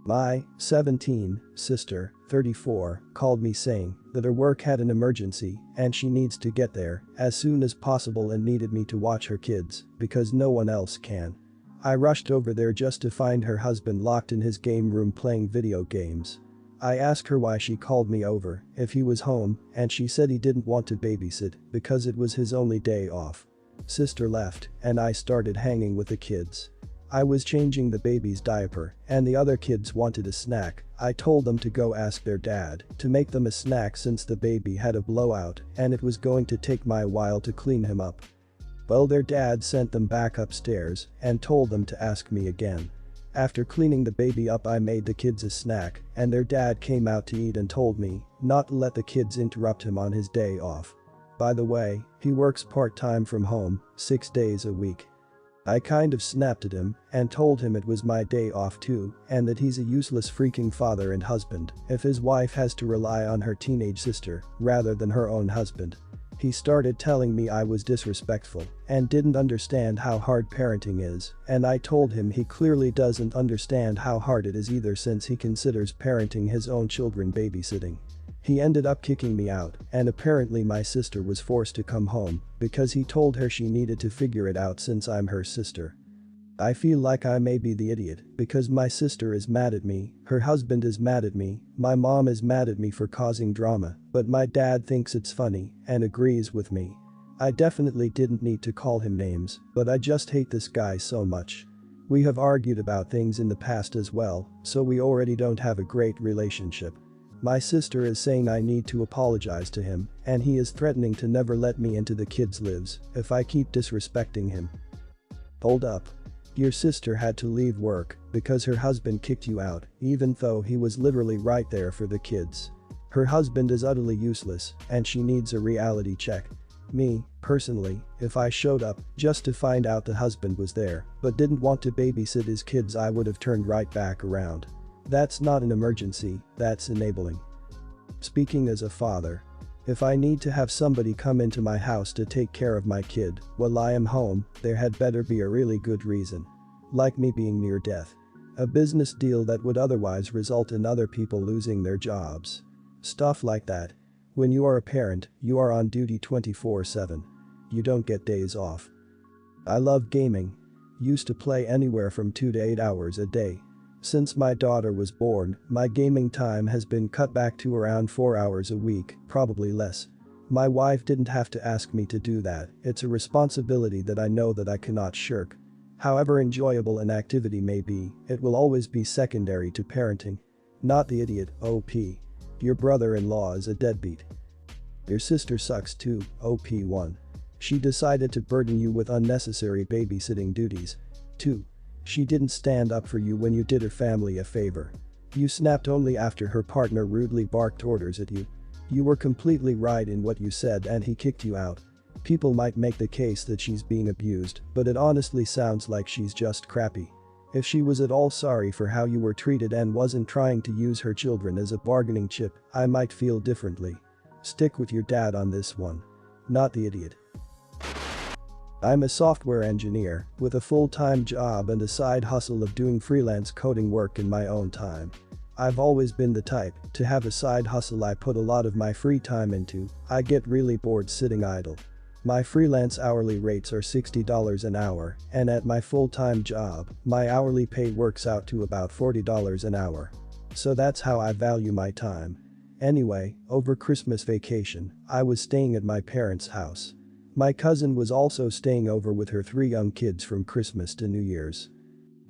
My 17 sister, 34, called me saying that her work had an emergency and she needs to get there as soon as possible and needed me to watch her kids because no one else can. I rushed over there just to find her husband locked in his game room playing video games. I asked her why she called me over, if he was home, and she said he didn't want to babysit because it was his only day off. Sister left and I started hanging with the kids. I was changing the baby's diaper and the other kids wanted a snack. I told them to go ask their dad to make them a snack since the baby had a blowout and it was going to take me a while to clean him up. Well, their dad sent them back upstairs and told them to ask me again. After cleaning the baby up, I made the kids a snack and their dad came out to eat and told me not to let the kids interrupt him on his day off. By the way, he works part-time from home, 6 days a week. I kind of snapped at him and told him it was my day off too and that he's a useless freaking father and husband if his wife has to rely on her teenage sister rather than her own husband. He started telling me I was disrespectful and didn't understand how hard parenting is, and I told him he clearly doesn't understand how hard it is either since he considers parenting his own children babysitting. He ended up kicking me out and apparently my sister was forced to come home because he told her she needed to figure it out since I'm her sister. I feel like I may be the idiot because my sister is mad at me, her husband is mad at me, my mom is mad at me for causing drama, but my dad thinks it's funny and agrees with me. I definitely didn't need to call him names, but I just hate this guy so much. We have argued about things in the past as well, so we already don't have a great relationship. My sister is saying I need to apologize to him and he is threatening to never let me into the kids' lives if I keep disrespecting him. Hold up. Your sister had to leave work because her husband kicked you out even though he was literally right there for the kids. Her husband is utterly useless and she needs a reality check. Me, personally, if I showed up just to find out the husband was there but didn't want to babysit his kids, I would have turned right back around. That's not an emergency, that's enabling. Speaking as a father, if I need to have somebody come into my house to take care of my kid while I am home, there had better be a really good reason. Like me being near death. A business deal that would otherwise result in other people losing their jobs. Stuff like that. When you are a parent, you are on duty 24/7. You don't get days off. I love gaming. Used to play anywhere from 2 to 8 hours a day. Since my daughter was born, my gaming time has been cut back to around 4 hours a week, probably less. My wife didn't have to ask me to do that, it's a responsibility that I know that I cannot shirk. However enjoyable an activity may be, it will always be secondary to parenting. Not the idiot, OP. Your brother-in-law is a deadbeat. Your sister sucks too, OP1. She decided to burden you with unnecessary babysitting duties. 2. She didn't stand up for you when you did her family a favor. You snapped only after her partner rudely barked orders at you. You were completely right in what you said and he kicked you out. People might make the case that she's being abused, but it honestly sounds like she's just crappy. If she was at all sorry for how you were treated and wasn't trying to use her children as a bargaining chip, I might feel differently. Stick with your dad on this one. Not the idiot. I'm a software engineer with a full-time job and a side hustle of doing freelance coding work in my own time. I've always been the type to have a side hustle I put a lot of my free time into. I get really bored sitting idle. My freelance hourly rates are $60 an hour, and at my full-time job, my hourly pay works out to about $40 an hour. So that's how I value my time. Anyway, over Christmas vacation, I was staying at my parents' house. My cousin was also staying over with her 3 young kids from Christmas to New Year's.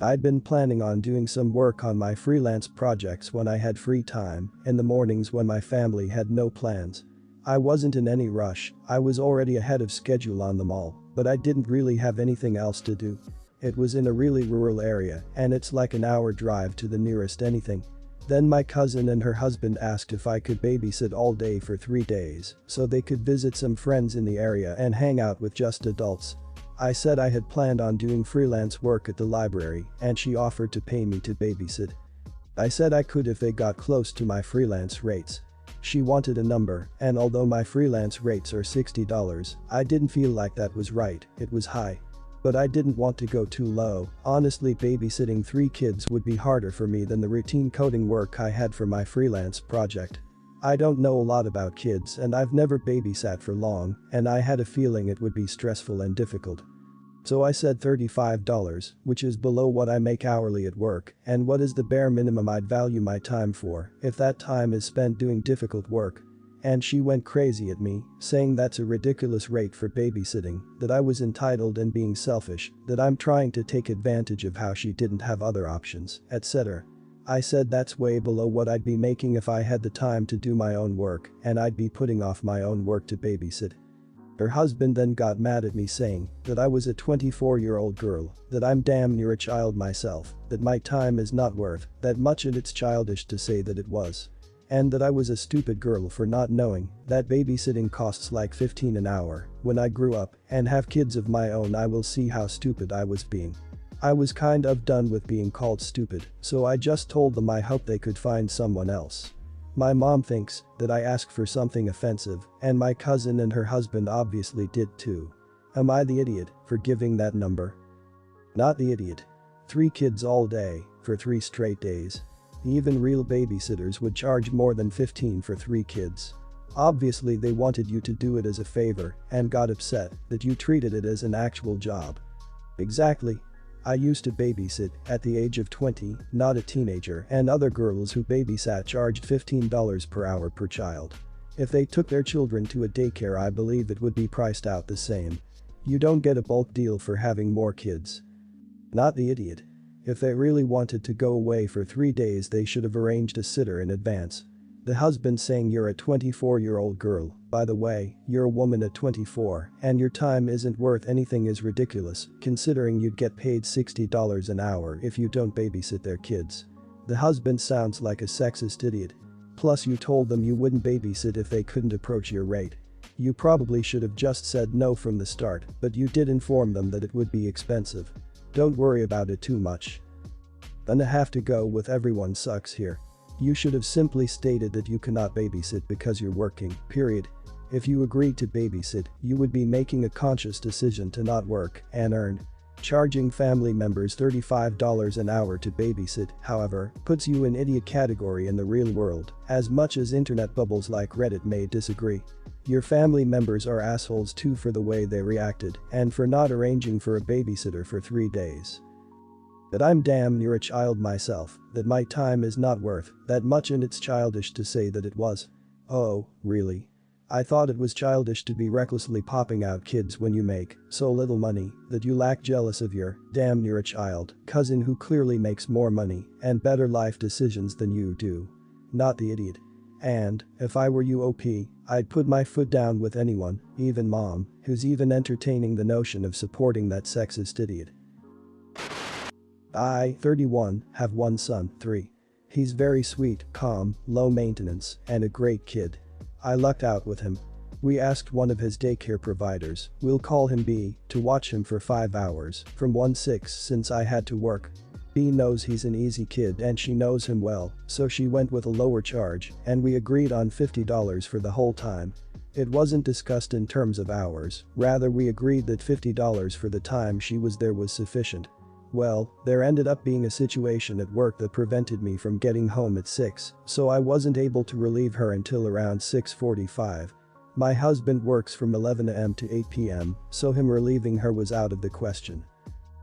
I'd been planning on doing some work on my freelance projects when I had free time, in the mornings when my family had no plans. I wasn't in any rush, I was already ahead of schedule on them all, but I didn't really have anything else to do. It was in a really rural area and it's like an hour drive to the nearest anything. Then my cousin and her husband asked if I could babysit all day for 3 days so they could visit some friends in the area and hang out with just adults. I said I had planned on doing freelance work at the library and she offered to pay me to babysit. I said I could if they got close to my freelance rates. She wanted a number, and although my freelance rates are $60, I didn't feel like that was right, it was high. But I didn't want to go too low. Honestly, babysitting 3 kids would be harder for me than the routine coding work I had for my freelance project. I don't know a lot about kids and I've never babysat for long, and I had a feeling it would be stressful and difficult. So I said $35, which is below what I make hourly at work and what is the bare minimum I'd value my time for if that time is spent doing difficult work. And she went crazy at me, saying that's a ridiculous rate for babysitting, that I was entitled and being selfish, that I'm trying to take advantage of how she didn't have other options, etc. I said that's way below what I'd be making if I had the time to do my own work and I'd be putting off my own work to babysit. Her husband then got mad at me saying that I was a 24-year-old girl, that I'm damn near a child myself, that my time is not worth that much and it's childish to say that it was. And that I was a stupid girl for not knowing that babysitting costs like $15 an hour. When I grew up and have kids of my own, I will see how stupid I was being. I was kind of done with being called stupid, so I just told them I hope they could find someone else. My mom thinks that I asked for something offensive, and my cousin and her husband obviously did too. Am I the idiot for giving that number? Not the idiot. 3 kids all day for 3 straight days. Even real babysitters would charge more than $15 for 3 kids. Obviously they wanted you to do it as a favor and got upset that you treated it as an actual job. Exactly. I used to babysit at the age of 20, not a teenager, and other girls who babysat charged $15 per hour per child. If they took their children to a daycare, I believe it would be priced out the same. You don't get a bulk deal for having more kids. Not the idiot. If they really wanted to go away for 3 days, they should have arranged a sitter in advance. The husband saying you're a 24-year-old girl, by the way, you're a woman at 24, and your time isn't worth anything is ridiculous, considering you'd get paid $60 an hour if you don't babysit their kids. The husband sounds like a sexist idiot. Plus you told them you wouldn't babysit if they couldn't approach your rate. You probably should have just said no from the start, but you did inform them that it would be expensive. Don't worry about it too much. Gonna have to go with everyone sucks here. You should have simply stated that you cannot babysit because you're working, period. If you agreed to babysit, you would be making a conscious decision to not work and earn. Charging family members $35 an hour to babysit, however, puts you in idiot category in the real world, as much as internet bubbles like Reddit may disagree. Your family members are assholes too for the way they reacted and for not arranging for a babysitter for 3 days. That I'm damn near a child myself, that my time is not worth that much and it's childish to say that it was. Oh, really? I thought it was childish to be recklessly popping out kids when you make so little money that you lack jealous of your damn near a child cousin who clearly makes more money and better life decisions than you do. Not the idiot. And, if I were you OP, I'd put my foot down with anyone, even mom, who's even entertaining the notion of supporting that sexist idiot. I, 31, have one son, 3. He's very sweet, calm, low maintenance, and a great kid. I lucked out with him. We asked one of his daycare providers, we'll call him B, to watch him for 5 hours, from 1/6 since I had to work. B knows he's an easy kid and she knows him well, so she went with a lower charge and we agreed on $50 for the whole time. It wasn't discussed in terms of hours, rather we agreed that $50 for the time she was there was sufficient. Well, there ended up being a situation at work that prevented me from getting home at 6, so I wasn't able to relieve her until around 6:45. My husband works from 11 a.m. to 8 p.m., so him relieving her was out of the question.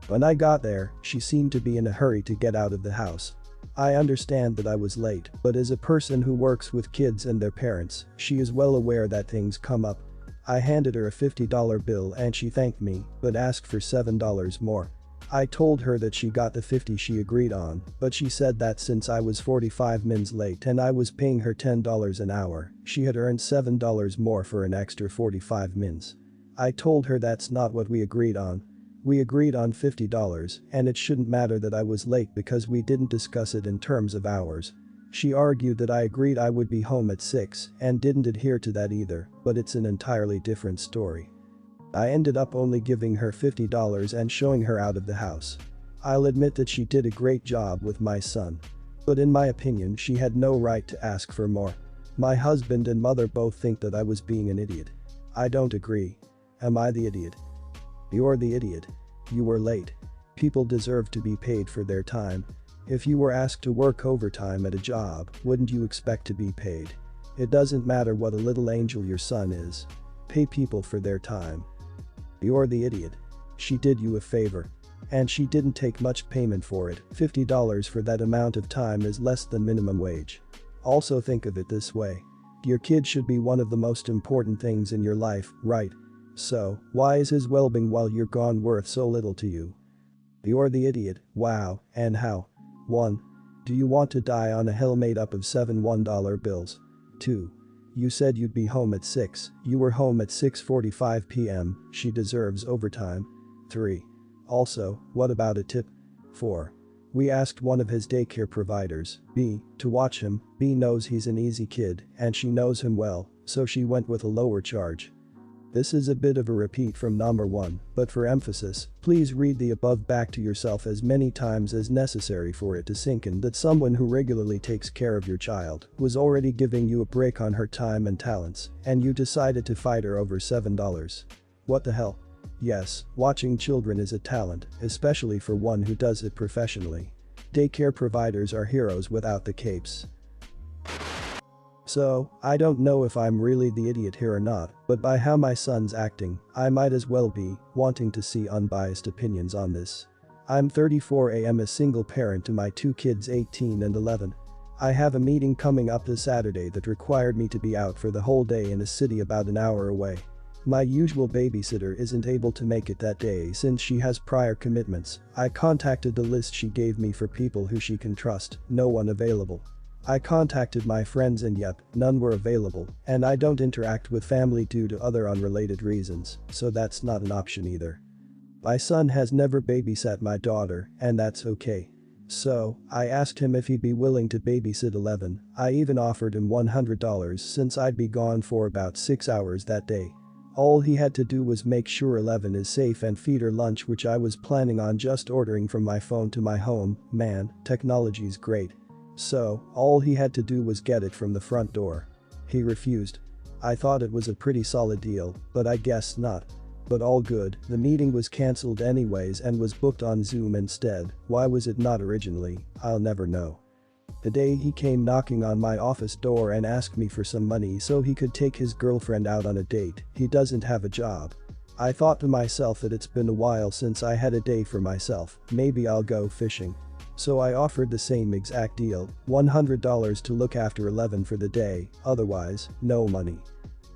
When I got there, she seemed to be in a hurry to get out of the house. I understand that I was late, but as a person who works with kids and their parents, she is well aware that things come up. I handed her a $50 bill and she thanked me, but asked for $7 more. I told her that she got the 50 she agreed on, but she said that since I was 45 minutes late and I was paying her $10 an hour, she had earned $7 more for an extra 45 minutes. I told her that's not what we agreed on. We agreed on $50 and it shouldn't matter that I was late because we didn't discuss it in terms of hours. She argued that I agreed I would be home at 6 and didn't adhere to that either, but it's an entirely different story. I ended up only giving her $50 and showing her out of the house. I'll admit that she did a great job with my son. But in my opinion she had no right to ask for more. My husband and mother both think that I was being an idiot. I don't agree. Am I the idiot? You're the idiot. You were late. People deserve to be paid for their time. If you were asked to work overtime at a job, wouldn't you expect to be paid? It doesn't matter what a little angel your son is. Pay people for their time. You're the idiot. She did you a favor. And she didn't take much payment for it. $50 for that amount of time is less than minimum wage. Also think of it this way. Your kid should be one of the most important things in your life, right? So, why is his well-being while you're gone worth so little to you? You're the idiot, wow, and how? 1. Do you want to die on a hill made up of 7 $1 bills? 2. You said you'd be home at 6, you were home at 6:45 p.m, she deserves overtime. 3. Also, what about a tip? 4. We asked one of his daycare providers, B, to watch him. B knows he's an easy kid and she knows him well, so she went with a lower charge. This is a bit of a repeat from number 1, but for emphasis, please read the above back to yourself as many times as necessary for it to sink in that someone who regularly takes care of your child was already giving you a break on her time and talents, and you decided to fight her over $7. What the hell? Yes, watching children is a talent, especially for one who does it professionally. Daycare providers are heroes without the capes. So, I don't know if I'm really the idiot here or not, but by how my son's acting, I might as well be wanting to see unbiased opinions on this. I'm 34 am a single parent to my 2 kids 18 and 11. I have a meeting coming up this Saturday that required me to be out for the whole day in a city about an hour away. My usual babysitter isn't able to make it that day since she has prior commitments. I contacted the list she gave me for people who she can trust, no one available. I contacted my friends and yep, none were available, and I don't interact with family due to other unrelated reasons, so that's not an option either. My son has never babysat my daughter, and that's okay. So, I asked him if he'd be willing to babysit 11, I even offered him $100 since I'd be gone for about 6 hours that day. All he had to do was make sure 11 is safe and feed her lunch, which I was planning on just ordering from my phone to my home. Man, technology's great. So, all he had to do was get it from the front door. He refused. I thought it was a pretty solid deal, but I guess not. But all good, the meeting was cancelled anyways and was booked on Zoom instead. Why was it not originally? I'll never know. The day he came knocking on my office door and asked me for some money so he could take his girlfriend out on a date. He doesn't have a job. I thought to myself that it's been a while since I had a day for myself, maybe I'll go fishing. So I offered the same exact deal, $100 to look after 11 for the day, otherwise, no money.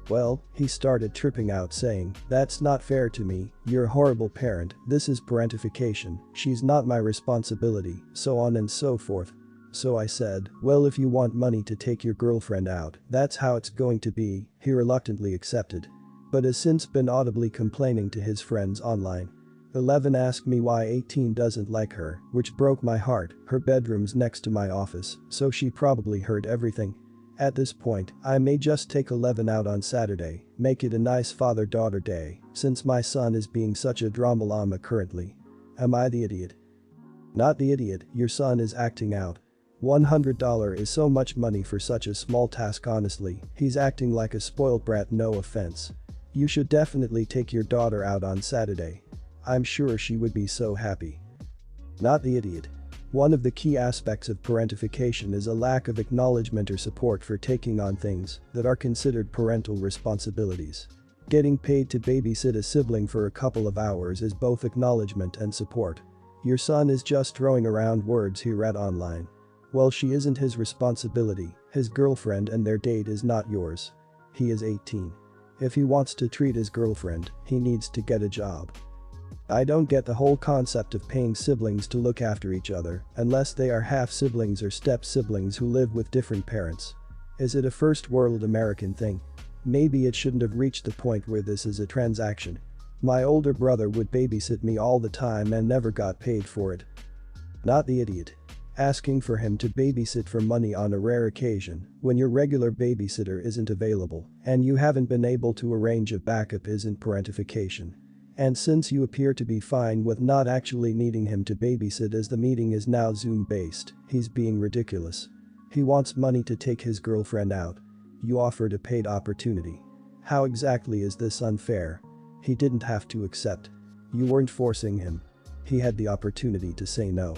Well, he started tripping out saying, that's not fair to me, you're a horrible parent, this is parentification, she's not my responsibility, so on and so forth. So I said, well, if you want money to take your girlfriend out, that's how it's going to be. He reluctantly accepted. But has since been audibly complaining to his friends online. 11 asked me why 18 doesn't like her, which broke my heart. Her bedroom's next to my office, so she probably heard everything. At this point, I may just take 11 out on Saturday, make it a nice father-daughter day, since my son is being such a drama llama currently. Am I the idiot? Not the idiot, your son is acting out. $100 is so much money for such a small task. Honestly, he's acting like a spoiled brat, no offense. You should definitely take your daughter out on Saturday. I'm sure she would be so happy. Not the idiot. One of the key aspects of parentification is a lack of acknowledgement or support for taking on things that are considered parental responsibilities. Getting paid to babysit a sibling for a couple of hours is both acknowledgement and support. Your son is just throwing around words he read online. Well, she isn't his responsibility, his girlfriend and their date is not yours. He is 18. If he wants to treat his girlfriend, he needs to get a job. I don't get the whole concept of paying siblings to look after each other, unless they are half-siblings or step-siblings who live with different parents. Is it a first-world American thing? Maybe it shouldn't have reached the point where this is a transaction. My older brother would babysit me all the time and never got paid for it. Not the idiot. Asking for him to babysit for money on a rare occasion, when your regular babysitter isn't available, and you haven't been able to arrange a backup isn't parentification. And since you appear to be fine with not actually needing him to babysit as the meeting is now Zoom-based, he's being ridiculous. He wants money to take his girlfriend out. You offered a paid opportunity. How exactly is this unfair? He didn't have to accept. You weren't forcing him. He had the opportunity to say no.